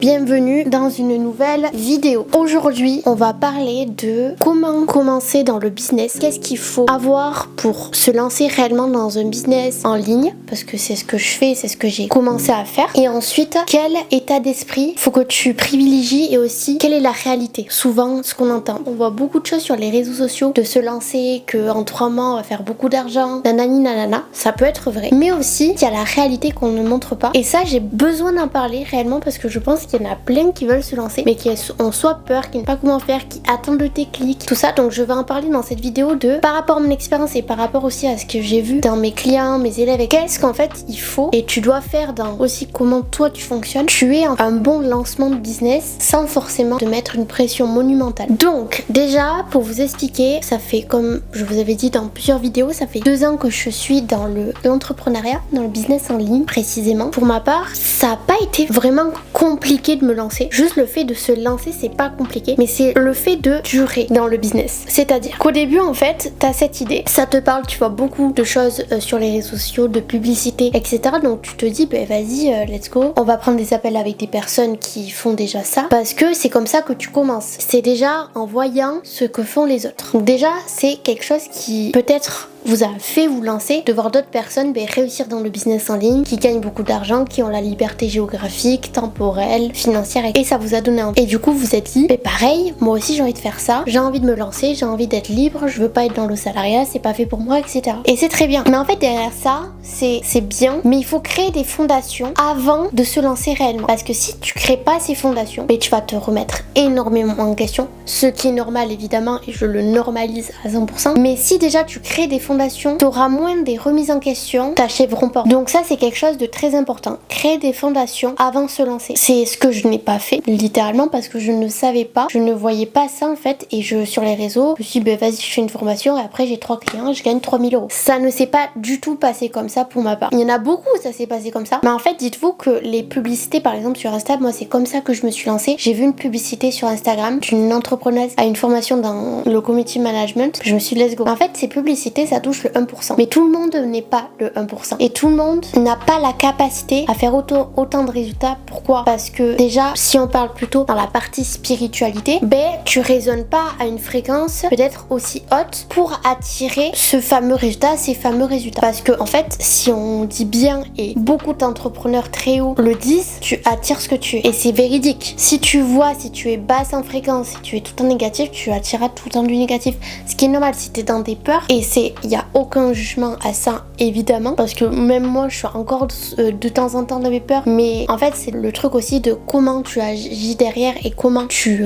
Bienvenue dans une nouvelle vidéo. Aujourd'hui, on va parler de comment commencer dans le business. Qu'est-ce qu'il faut avoir pour se lancer réellement dans un business en ligne, parce que c'est ce que je fais, c'est ce que j'ai commencé à faire. Et ensuite, quel état d'esprit faut que tu privilégies et aussi quelle est la réalité. Souvent, ce qu'on entend, on voit beaucoup de choses sur les réseaux sociaux, de se lancer, qu'en 3 mois on va faire beaucoup d'argent, nanani nanana. Ça peut être vrai, mais aussi il y a la réalité qu'on ne montre pas. Et ça, j'ai besoin d'en parler réellement parce que je pense qu'il y en a plein qui veulent se lancer mais qui ont soit peur, qui ne savent pas comment faire, qui attendent le déclic, tout ça. Donc je vais en parler dans cette vidéo par rapport à mon expérience et par rapport aussi à ce que j'ai vu dans mes clients, mes élèves, et qu'est-ce qu'en fait il faut et tu dois faire dans aussi comment toi tu fonctionnes. Tu es un bon lancement de business sans forcément te mettre une pression monumentale. Donc déjà, pour vous expliquer, ça fait, comme je vous avais dit dans plusieurs vidéos, ça fait 2 ans que je suis dans l'entrepreneuriat, dans le business en ligne précisément. Pour ma part, ça n'a pas été vraiment compliqué de me lancer. Juste le fait de se lancer, c'est pas compliqué, mais c'est le fait de durer dans le business. C'est-à-dire qu'au début, en fait, t'as cette idée, ça te parle, tu vois beaucoup de choses sur les réseaux sociaux, de publicité, etc. Donc tu te dis, vas-y, let's go. On va prendre des appels avec des personnes qui font déjà ça, parce que c'est comme ça que tu commences. C'est déjà en voyant ce que font les autres. Donc déjà, c'est quelque chose qui peut-être vous a fait vous lancer, de voir d'autres personnes réussir dans le business en ligne, qui gagnent beaucoup d'argent, qui ont la liberté géographique, temporelle, financière, et ça vous a donné envie. Et du coup vous êtes dit, pareil, moi aussi j'ai envie de faire ça, j'ai envie de me lancer, j'ai envie d'être libre, je veux pas être dans le salariat, c'est pas fait pour moi, etc. Et c'est très bien. Mais en fait derrière ça, c'est bien, mais il faut créer des fondations avant de se lancer réellement. Parce que si tu crées pas ces fondations, tu vas te remettre énormément en question, ce qui est normal évidemment, et je le normalise à 100%. Mais si déjà tu crées des fondations, tu auras moins des remises en question, t'achèveront pas. Donc ça c'est quelque chose de très important. Créer des fondations avant de se lancer. C'est ce que je n'ai pas fait, littéralement, parce que je ne savais pas, je ne voyais pas ça en fait, et sur les réseaux, je me suis dit vas-y, je fais une formation et après j'ai 3 clients, je gagne 3000 euros. Ça ne s'est pas du tout passé comme ça pour ma part. Il y en a beaucoup, ça s'est passé comme ça. Mais en fait, dites-vous que les publicités, par exemple sur Insta, moi c'est comme ça que je me suis lancée. J'ai vu une publicité sur Instagram d'une entrepreneuse à une formation dans le community management. Je me suis dit let's go. En fait, ces publicités, ça touche le 1%. Mais tout le monde n'est pas le 1%. Et tout le monde n'a pas la capacité à faire autant de résultats. Pourquoi ? Parce que déjà, si on parle plutôt dans la partie spiritualité, tu résonnes pas à une fréquence peut-être aussi haute pour attirer ce fameux résultat, ces fameux résultats. Parce que en fait, si on dit bien, et beaucoup d'entrepreneurs très hauts le disent, tu attires ce que tu es. Et c'est véridique. Si tu es basse en fréquence, si tu es tout en négatif, tu attireras tout le temps du négatif. Ce qui est normal si tu es dans des peurs. Et il y a aucun jugement à ça, évidemment, parce que même moi je suis encore de temps en temps dans mes peurs, mais en fait c'est le truc aussi de comment tu agis derrière et comment tu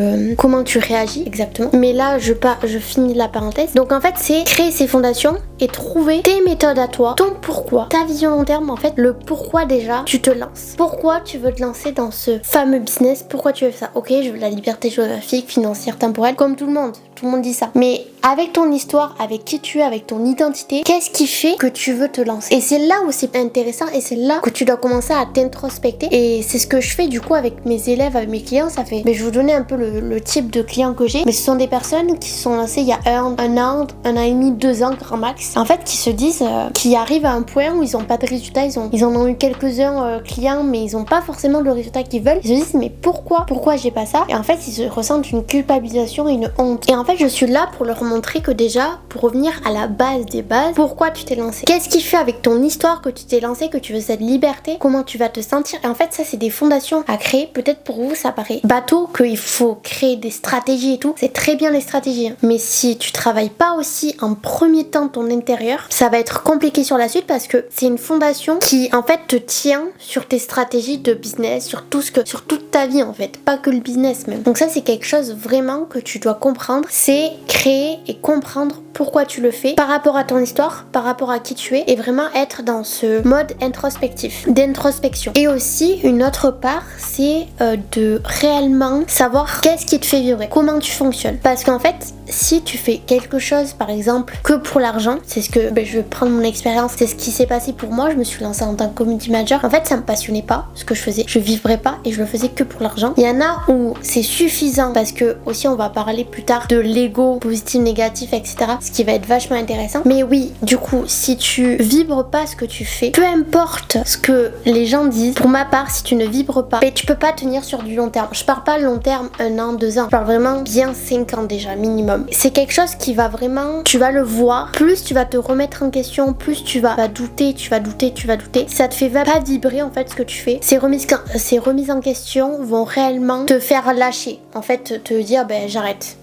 réagis exactement. Mais là je finis la parenthèse. Donc en fait c'est créer ces fondations et trouver tes méthodes à toi, ton pourquoi, ta vision long terme, en fait le pourquoi déjà tu te lances. Pourquoi tu veux te lancer dans ce fameux business, pourquoi tu veux ça. Ok, je veux la liberté géographique, financière, temporelle, comme tout le monde dit ça. Mais avec ton histoire, avec qui tu es, avec ton identité, qu'est-ce qui fait que tu veux te lancer? Et c'est là où c'est intéressant et c'est là que tu dois commencer à t'introspecter. Et c'est ce que je fais du coup avec mes élèves, avec mes clients. Ça fait, je vais vous donner un peu le type de clients que j'ai. Mais ce sont des personnes qui sont lancées il y a un an et demi, 2 ans grand max. En fait, qui se disent, qui arrivent à un point où ils n'ont pas de résultats. Ils en ont eu quelques-uns clients, mais ils n'ont pas forcément le résultat qu'ils veulent. Ils se disent, mais pourquoi j'ai pas ça? Et en fait, ils se ressentent une culpabilisation et une honte. Et en fait, je suis là pour leur montrer que déjà, pour revenir à la base des bases, pourquoi tu t'es lancé? Qu'est-ce qui fait avec ton histoire que tu t'es lancé, que tu veux cette liberté? Comment tu vas te sentir? Et en fait, ça, c'est des fondations à créer. Peut-être pour vous, ça paraît bateau, qu'il faut créer des stratégies et tout. C'est très bien les stratégies, hein. Mais si tu travailles pas aussi en premier temps ton intérieur, ça va être compliqué sur la suite parce que c'est une fondation qui, en fait, te tient sur tes stratégies de business, sur toute ta vie, en fait. Pas que le business, même. Donc ça, c'est quelque chose vraiment que tu dois comprendre. C'est créer et comprendre pourquoi tu le fais par rapport à ton histoire, par rapport à qui tu es, et vraiment être dans ce mode introspectif, d'introspection. Et aussi une autre part, c'est de réellement savoir qu'est-ce qui te fait vibrer, comment tu fonctionnes. Parce qu'en fait, si tu fais quelque chose par exemple que pour l'argent, c'est ce que je vais prendre mon expérience, c'est ce qui s'est passé pour moi. Je me suis lancée en tant que community manager. En fait, ça me passionnait pas ce que je faisais, je vivrais pas et je le faisais que pour l'argent. Il y en a où c'est suffisant parce que aussi on va parler plus tard de l'ego positif, négatif, etc. Ce qui va être vachement intéressant. Mais oui, du coup, si tu vibres pas ce que tu fais, peu importe ce que les gens disent, pour ma part, si tu ne vibres pas, tu peux pas tenir sur du long terme. Je parle pas long terme 1 an, 2 ans. Je parle vraiment bien 5 ans déjà, minimum. C'est quelque chose qui va vraiment, tu vas le voir, plus tu vas te remettre en question, plus tu vas douter, tu vas douter. Ça te fait pas vibrer en fait ce que tu fais. Ces remises en question vont réellement te faire lâcher. En fait, te dire j'arrête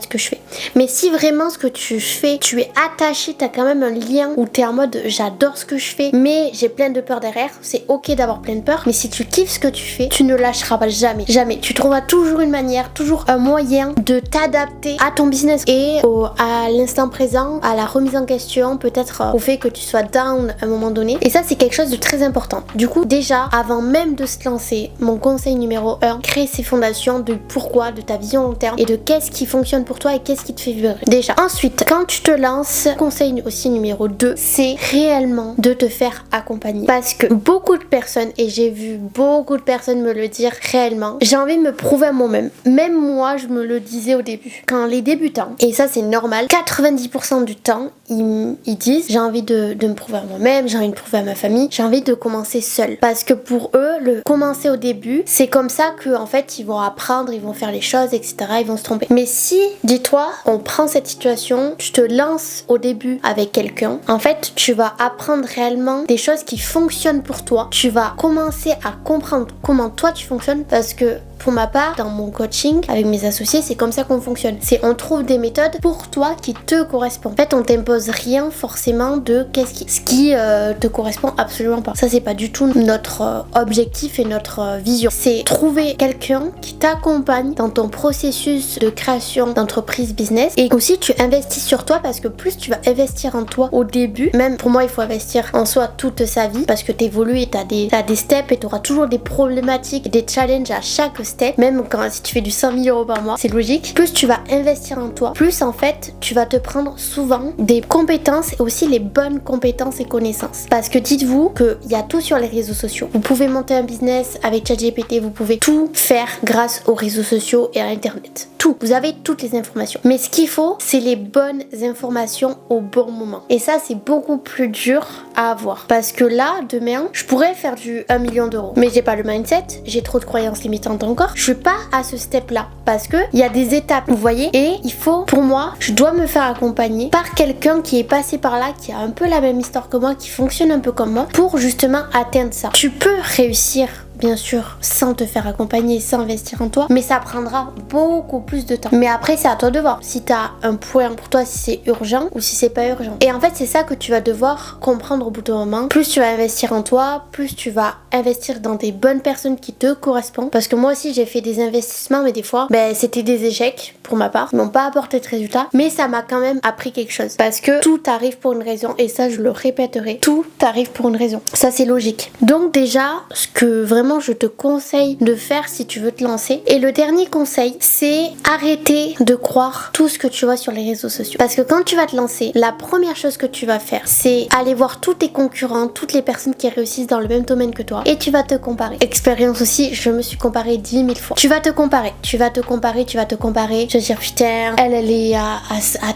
ce que je fais. Mais si vraiment ce que tu fais, tu es attaché, t'as quand même un lien où t'es en mode j'adore ce que je fais, mais j'ai plein de peur derrière, c'est ok d'avoir plein de peur, mais si tu kiffes ce que tu fais, tu ne lâcheras pas jamais. Tu trouveras toujours une manière, toujours un moyen de t'adapter à ton business et à l'instant présent, à la remise en question, peut-être au fait que tu sois down à un moment donné. Et ça, c'est quelque chose de très important. Du coup, déjà, avant même de se lancer, mon conseil numéro 1, crée ces fondations de pourquoi, de ta vision long terme et de qu'est-ce qui fonctionne pour toi et qu'est-ce qui te fait vibrer. Déjà. Ensuite, quand tu te lances, conseil aussi numéro 2, c'est réellement de te faire accompagner. Parce que beaucoup de personnes, et j'ai vu beaucoup de personnes me le dire réellement, j'ai envie de me prouver à moi-même. Même moi, je me le disais au début. Quand les débutants, et ça c'est normal, 90% du temps, ils disent j'ai envie de me prouver à moi-même, j'ai envie de prouver à ma famille, j'ai envie de commencer seul. Parce que pour eux, le commencer au début, c'est comme ça que en fait ils vont apprendre, ils vont faire les choses, etc. Ils vont se tromper. Mais si, dis-toi, on prend cette situation, tu te lances au début avec quelqu'un, en fait tu vas apprendre réellement des choses qui fonctionnent pour toi. Tu vas commencer à comprendre comment toi tu fonctionnes, parce que pour ma part, dans mon coaching avec mes associés, c'est comme ça qu'on fonctionne. C'est on trouve des méthodes pour toi qui te correspondent. En fait, on t'impose rien forcément de ce qui te correspond absolument pas. Ça, c'est pas du tout notre objectif et notre vision. C'est trouver quelqu'un qui t'accompagne dans ton processus de création d'entreprise business, et aussi tu investis sur toi, parce que plus tu vas investir en toi au début, même pour moi, il faut investir en soi toute sa vie, parce que t'évolues et t'as des steps et t'auras toujours des problématiques, des challenges à chaque step, même si tu fais du 100 000 € par mois, c'est logique. Plus tu vas investir en toi, plus en fait tu vas te prendre souvent des compétences, et aussi les bonnes compétences et connaissances. Parce que dites-vous qu'il y a tout sur les réseaux sociaux. Vous pouvez monter un business avec ChatGPT, vous pouvez tout faire grâce aux réseaux sociaux et à internet. Tout. Vous avez toutes les informations. Mais ce qu'il faut, c'est les bonnes informations au bon moment. Et ça, c'est beaucoup plus dur à avoir. Parce que là, demain, je pourrais faire du 1 million d'euros. Mais j'ai pas le mindset, j'ai trop de croyances limitantes encore. Je suis pas à ce step-là. Parce que il y a des étapes, vous voyez. Et il faut, pour moi, je dois me faire accompagner par quelqu'un qui est passé par là, qui a un peu la même histoire que moi, qui fonctionne un peu comme moi, pour justement atteindre ça. Tu peux réussir, bien sûr, sans te faire accompagner, sans investir en toi, mais ça prendra beaucoup plus de temps. Mais après, c'est à toi de voir si t'as un point pour toi, si c'est urgent ou si c'est pas urgent. Et en fait, c'est ça que tu vas devoir comprendre au bout d'un moment. Plus tu vas investir en toi, plus tu vas investir dans des bonnes personnes qui te correspondent. Parce que moi aussi, j'ai fait des investissements, mais des fois, c'était des échecs pour ma part. Ils m'ont pas apporté de résultats, mais ça m'a quand même appris quelque chose. Parce que tout arrive pour une raison, et ça, je le répéterai. Tout arrive pour une raison. Ça, c'est logique. Donc déjà, ce que vraiment je te conseille de faire si tu veux te lancer. Et le dernier conseil, c'est arrêter de croire tout ce que tu vois sur les réseaux sociaux. Parce que quand tu vas te lancer, la première chose que tu vas faire, c'est aller voir tous tes concurrents, toutes les personnes qui réussissent dans le même domaine que toi, et tu vas te comparer. Expérience aussi, je me suis comparée 10 000 fois. Tu vas te comparer. Je veux dire, putain, elle est à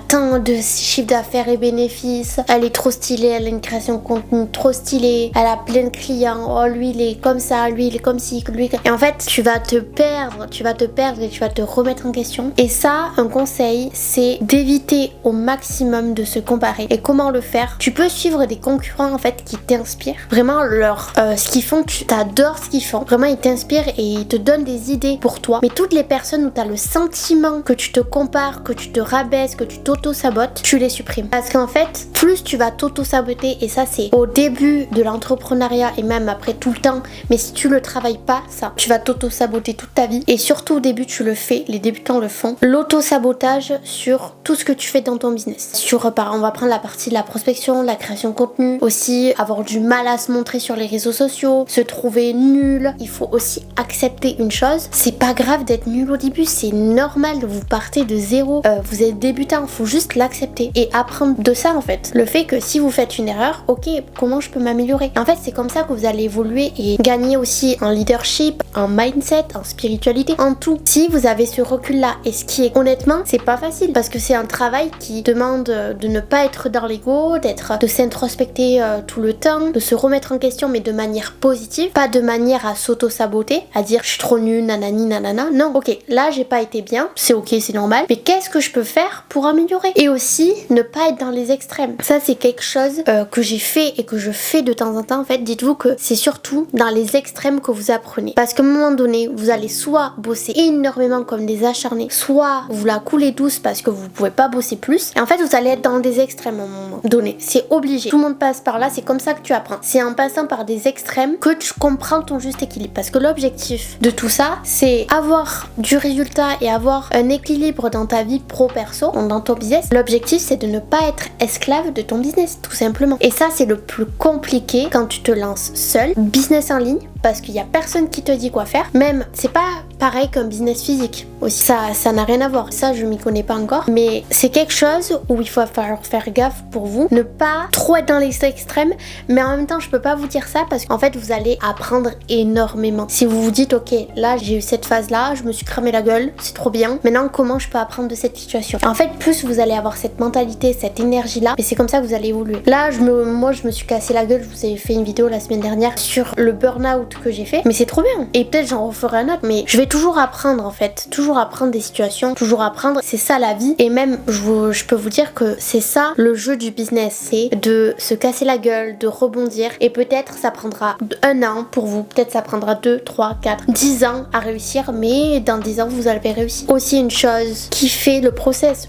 tant de chiffre d'affaires et bénéfices, elle est trop stylée, elle a une création de contenu trop stylée, elle a plein de clients, oh lui il est comme ça, lui il est comme ci, lui. Et en fait, tu vas te perdre et tu vas te remettre en question. Et ça, un conseil, c'est d'éviter au maximum de se comparer. Et comment le faire? Tu peux suivre des concurrents en fait qui t'inspirent. Vraiment ce qu'ils font, tu t'adores ce qu'ils font. Vraiment, ils t'inspirent et ils te donnent des idées pour toi. Mais toutes les personnes où tu as le sentiment que tu te compares, que tu te rabaisses, que tu t'auto-sabotes, tu les supprimes. Parce qu'en fait, plus tu vas t'auto-saboter, et ça c'est au début de l'entrepreneuriat et même après tout le temps, mais si tu le travailles pas, ça, tu vas t'auto-saboter toute ta vie. Et surtout au début, tu le fais, les débutants le font. L'auto-sabotage sur tout ce que tu fais dans ton business. On va prendre la partie de la prospection, la création de contenu, aussi avoir du mal à se montrer sur les réseaux sociaux, faut se trouver nul. Il faut aussi accepter une chose, c'est pas grave d'être nul au début, c'est normal, vous partez de zéro, vous êtes débutant, faut juste l'accepter et apprendre de ça en fait. Le fait que si vous faites une erreur, ok, comment je peux m'améliorer? En fait, c'est comme ça que vous allez évoluer et gagner aussi en leadership, en mindset, en spiritualité, en tout. Si vous avez ce recul là, et ce qui est honnêtement, c'est pas facile parce que c'est un travail qui demande de ne pas être dans l'ego, de s'introspecter tout le temps, de se remettre en question mais de manière positive, pas de manière à s'auto-saboter, à dire je suis trop nulle, nanani nanana. Non, ok, là j'ai pas été bien, c'est ok, c'est normal, mais qu'est-ce que je peux faire pour améliorer? Et aussi, ne pas être dans les extrêmes. Ça, c'est quelque chose que j'ai fait et que je fais de temps en temps. En fait, dites-vous que c'est surtout dans les extrêmes que vous apprenez. Parce qu'à un moment donné, vous allez soit bosser énormément comme des acharnés, soit vous la coulez douce parce que vous pouvez pas bosser plus. Et en fait, vous allez être dans des extrêmes à un moment donné. C'est obligé. Tout le monde passe par là, c'est comme ça que tu apprends. C'est en passant par des extrêmes que tu comprends ton juste équilibre. Parce que l'objectif de tout ça, c'est avoir du résultat et avoir un équilibre dans ta vie pro-perso, dans ton business. L'objectif, c'est de ne pas être esclave de ton business, tout simplement. Et ça, c'est le plus compliqué quand tu te lances seul. Business en ligne, parce qu'il y a personne qui te dit quoi faire. Même, c'est pas pareil qu'un business physique. Aussi, ça n'a rien à voir. Ça, je m'y connais pas encore. Mais c'est quelque chose où il faut faire gaffe pour vous. Ne pas trop être dans les extrêmes. Mais en même temps, je peux pas vous dire ça parce qu'en fait, vous allez apprendre énormément. Si vous vous dites, ok, là, j'ai eu cette phase-là, je me suis cramé la gueule, c'est trop bien. Maintenant, comment je peux apprendre de cette situation? En fait, plus vous allez avoir cette mentalité, cette énergie-là, mais c'est comme ça que vous allez évoluer. Là, moi, je me suis cassé la gueule. Je vous ai fait une vidéo la semaine dernière sur le burn-out que j'ai fait. Mais c'est trop bien. Et peut-être j'en referai un autre. Mais je vais toujours apprendre en fait. Toujours apprendre des situations. Toujours apprendre. C'est ça la vie. Et même, je peux vous dire que c'est ça le jeu du business. C'est de se casser la gueule, de rebondir. Et peut-être ça prendra 1 an pour vous. Peut-être ça prendra 2, 3, 4, 10 ans à réussir. Mais dans 10 ans, vous avez réussi. Aussi une chose qui fait le process.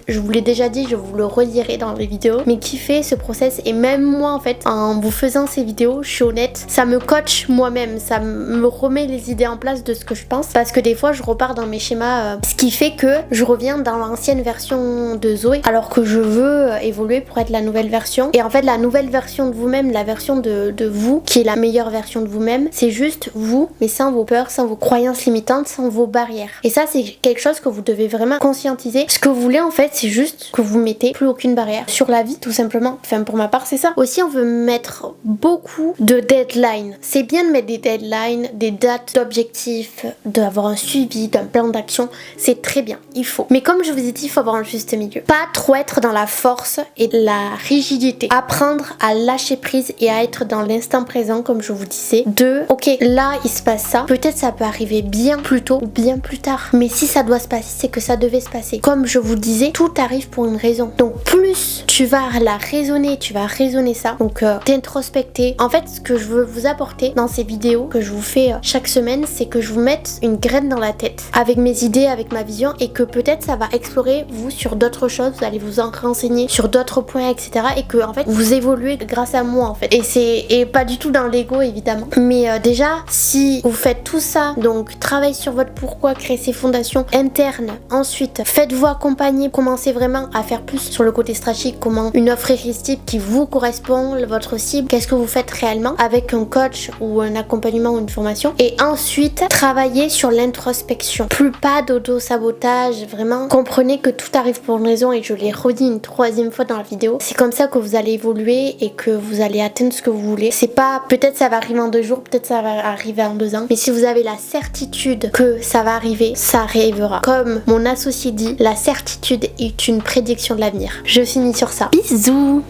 Je vous l'ai déjà dit, je vous le redirai dans les vidéos. Mais qui fait ce process. Et même moi en fait, en vous faisant ces vidéos, je suis honnête, ça me coach moi-même. Ça me remet les idées en place de ce que je pense. Parce que des fois, je repars dans mes schémas. Ce qui fait que je reviens dans l'ancienne version de Zoé. Alors que je veux évoluer pour être la nouvelle version. Et en fait, la nouvelle version de vous-même, la version de vous, qui est la meilleure version de vous-même, c'est juste vous, mais sans vos peurs, sans vos croyances limitantes, sans vos barrières. Et ça, c'est quelque chose que vous devez vraiment conscientiser. Ce que vous voulez, en fait, c'est juste que vous mettez plus aucune barrière sur la vie, tout simplement. Enfin, pour ma part, c'est ça. Aussi, on veut mettre beaucoup de deadlines. C'est bien de mettre des deadlines, des dates d'objectifs, d'avoir un suivi, d'un plan d'action. C'est très bien, il faut. Mais comme je vous ai dit, il faut avoir un juste milieu. Pas trop être dans la force et la rigidité. Apprendre à lâcher prise et à être dans l'instant présent, comme je vous disais. Ok, là, il se passe ça. Peut-être ça peut arriver bien plus tôt ou bien plus tard. Mais si ça doit se passer, c'est que ça devait se passer. Comme je vous disais, tout arrive pour une raison. Donc plus tu vas la raisonner, tu vas raisonner ça. Donc t'introspecter. En fait, ce que je veux vous apporter dans ces vidéos que je vous fais chaque semaine, c'est que je vous mette une graine dans la tête avec mes idées, avec ma vision, et que peut-être ça va explorer vous sur d'autres choses, vous allez vous en renseigner sur d'autres points, etc. Et que en fait vous évoluez grâce à moi en fait. Et pas du tout dans l'ego évidemment. Mais déjà, si vous faites tout ça, donc travaillez sur votre pourquoi, créer ces fondations internes. Ensuite, faites-vous accompagner, commencez vraiment à faire plus sur le côté stratégique, comment une offre irrésistible qui vous correspond, votre cible, qu'est-ce que vous faites réellement avec un coach ou un accompagnement ou une formation. Et ensuite, travaillez sur l'introspection. Plus pas d'auto-sabotage, vraiment. Comprenez que tout arrive pour une raison et je l'ai redit une 3e fois dans la vidéo. C'est comme ça que vous allez évoluer et que vous allez atteindre ce que vous voulez. C'est pas, peut-être ça va arriver en 2 jours, peut-être ça va arriver en 2 ans. Mais si vous avez la certitude que ça va arriver, ça arrivera. Comme mon associé dit, la certitude est une prédiction de l'avenir. Je finis sur ça. Bisous!